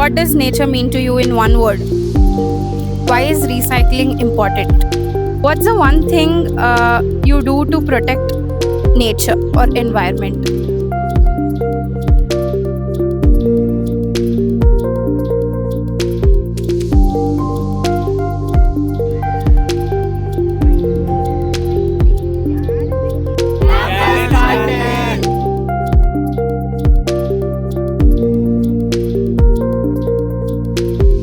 What does nature mean to you in one word? Why is recycling important? What's the one thing you do to protect nature or environment?